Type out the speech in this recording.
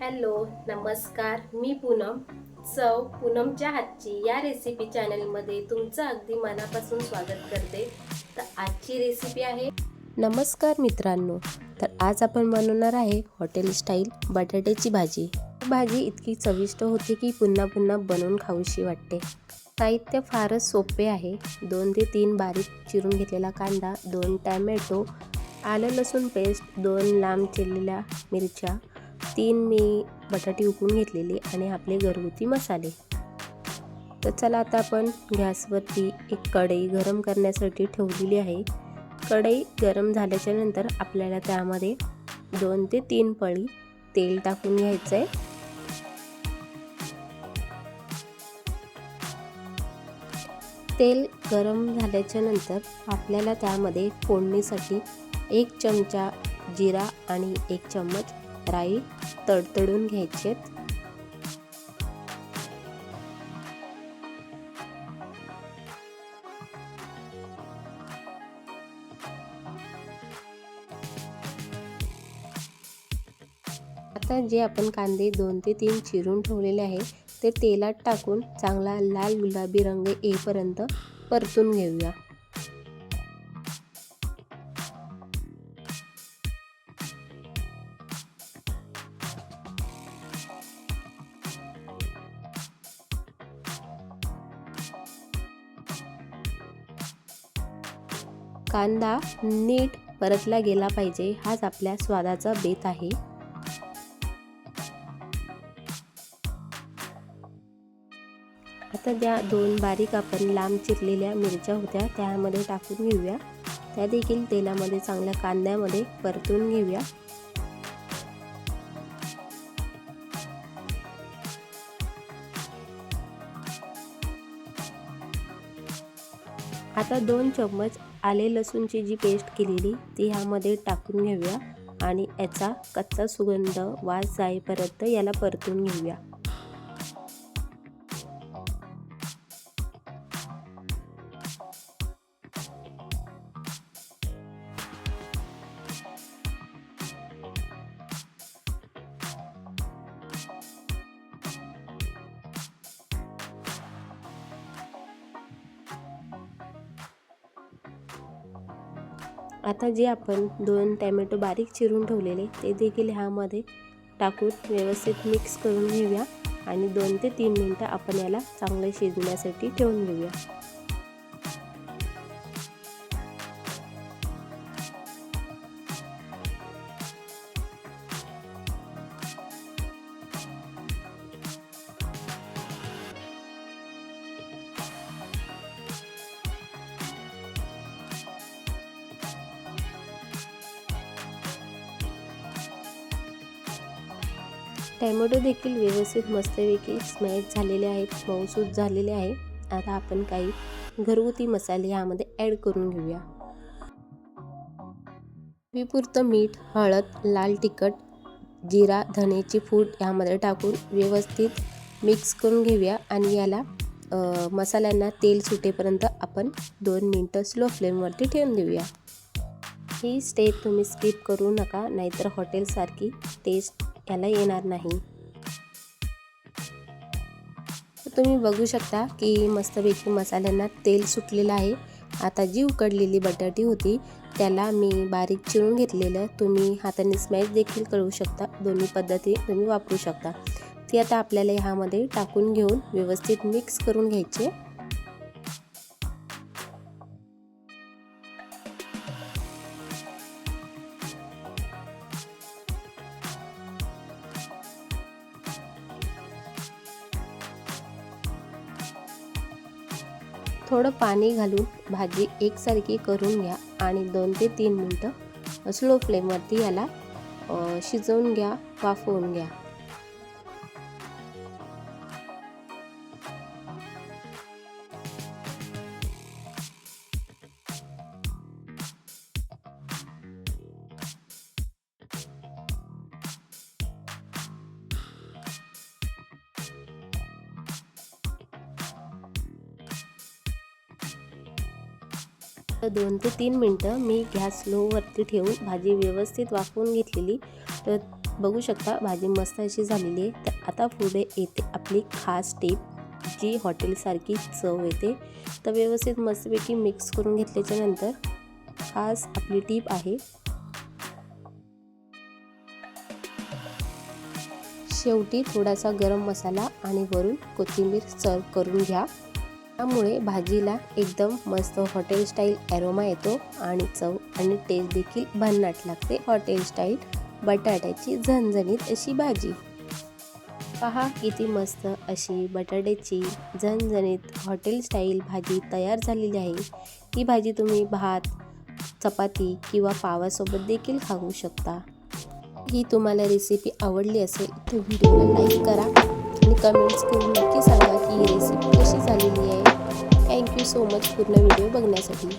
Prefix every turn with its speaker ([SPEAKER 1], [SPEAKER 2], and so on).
[SPEAKER 1] Hello, नमस्कार. मी पूनम. चव पूनमच्या हातची या रेसिपी चॅनलमध्ये तुमचं अगदी मनापासून स्वागत करते. तर आजची रेसिपी आहे. नमस्कार मित्रांनो. तर आज आपण बनवणार आहे हॉटेल स्टाईल बटाट्याची भाजी. भाजी इतकी चविष्ट होती की पुन्हा पुन्हा बनवून खाऊशी वाटते. साहित्य फारच सोपे आहे. 2 ते 3 बारीक चिरून घेतलेला कांदा, 2 टॅमॅटो, आलं लसूण पेस्ट, 2 लांब चिरलेल्या मिरच्या, 3 मी बटाटे उकडून घेतलेले आणि आपले घरगुती मसाले. तर चला आता आपण गॅसवरती एक कढई गरम करण्यासाठी ठेवलेली आहे. कढई गरम झाल्याच्या नंतर आपल्याला त्यामध्ये 2 ते 3 पळी तेल टाकून घ्यायचं आहे. तेल गरम झाल्याच्या नंतर आपल्याला त्यामध्ये फोडणीसाठी 1 चमचा जिरा आणि 1 चम्मच राई तडतडून घ्यायचे. आता जे आपण कांदे 2 ते 3 चिरून ठेवलेले आहे ते तेलात टाकून चांगला लाल गुलाबी रंग येईपर्यंत परतून घेऊया. कांदा नीट परतला गेला पाहिजे, हाच आपल्या स्वादाचा बेत आहे. आता त्या 2 बारीक आपण लांब चिरलेल्या मिरच्या होत्या त्यामध्ये टाकून घेऊया. त्या देखील तेलामध्ये चांगल्या कांद्यामध्ये परतून घेऊया. आता 2 चम्मच आले लसूणची जी पेस्ट केलेली ती ह्यामध्ये टाकून घेऊया आणि याचा कच्चा सुगंध वास जाईपर्यंत याला परतून घेऊया. आता जे आपण 2 टॅमॅटो बारीक चिरून ठेवलेले ते देखील ह्यामध्ये टाकून व्यवस्थित मिक्स करून घेऊया आणि 2 ते 3 मिनिटं आपण याला चांगले शिजण्यासाठी ठेवून घेऊया. टॅमॅटो देखील व्यवस्थित मस्तपैकी स्मॅश झालेले आहेत, मऊसूत झालेले आहे. आता आपण काही घरगुती मसाले यामध्ये ॲड करून घेऊया. चवीपुरतं मीठ, हळद, लाल तिखट, जिरा, धनेची पूड यामध्ये टाकून व्यवस्थित मिक्स करून घेऊया आणि याला मसाल्यांना तेल सुटेपर्यंत आपण 2 मिनिटं स्लो फ्लेमवरती ठेवून देऊया. ही स्टेप तुम्ही स्किप करू नका, नाहीतर हॉटेलसारखी टेस्ट याला येणार नाही. तुम्ही बघू शकता की मस्तपैकी मसाल्यांना तेल सुटलेलं आहे. आता जी उकडलेली बटाटी होती त्याला मी बारीक चिरून घेतलेलं, तुम्ही हाताने स्मॅश देखील करू शकता. दोन्ही पद्धती तुम्ही वापरू शकता. ती आता आपल्याला ह्यामध्ये टाकून घेऊन व्यवस्थित मिक्स करून घ्यायचे. थोडं पाणी घालून भाजी एकसारखी करून घ्या आणि 2 ते 3 मिनिटं स्लो फ्लेमवरती याला शिजवून घ्या, वाफवून घ्या. तर 2 ते 3 मिनटं मी गॅस स्लोवरती ठेवून भाजी व्यवस्थित वाफवून घेतलेली. तर बघू शकता भाजी मस्त अशी झालेली आहे. तर आता पुढे येते आपली खास टिप, जी हॉटेलसारखी चव येते. तर व्यवस्थित मस्तपैकी मिक्स करून घेतल्याच्या नंतर खास आपली टिप आहे, शेवटी थोडासा गरम मसाला आणि वरून कोथिंबीर सर्व करून घ्या. त्यामुळे भाजीला एकदम मस्त हॉटेल स्टाईल ॲरोमा येतो आणि चव आणि टेस्ट देखील भन्नाट लागते. हॉटेल स्टाईल बटाट्याची झणझणीत अशी भाजी. पहा किती मस्त अशी बटाट्याची झणझणीत हॉटेल स्टाईल भाजी तयार झालेली आहे. ही भाजी तुम्ही भात, चपाती किंवा पावासोबत देखील खाऊ शकता. ही तुम्हाला रेसिपी आवडली असेल तर व्हिडिओला लाईक करा आणि कमेंट्स करून नक्की सांगा की ही रेसिपी कशी झालेली आहे. थँक्यू सो मच पूर्ण व्हिडिओ बघण्यासाठी.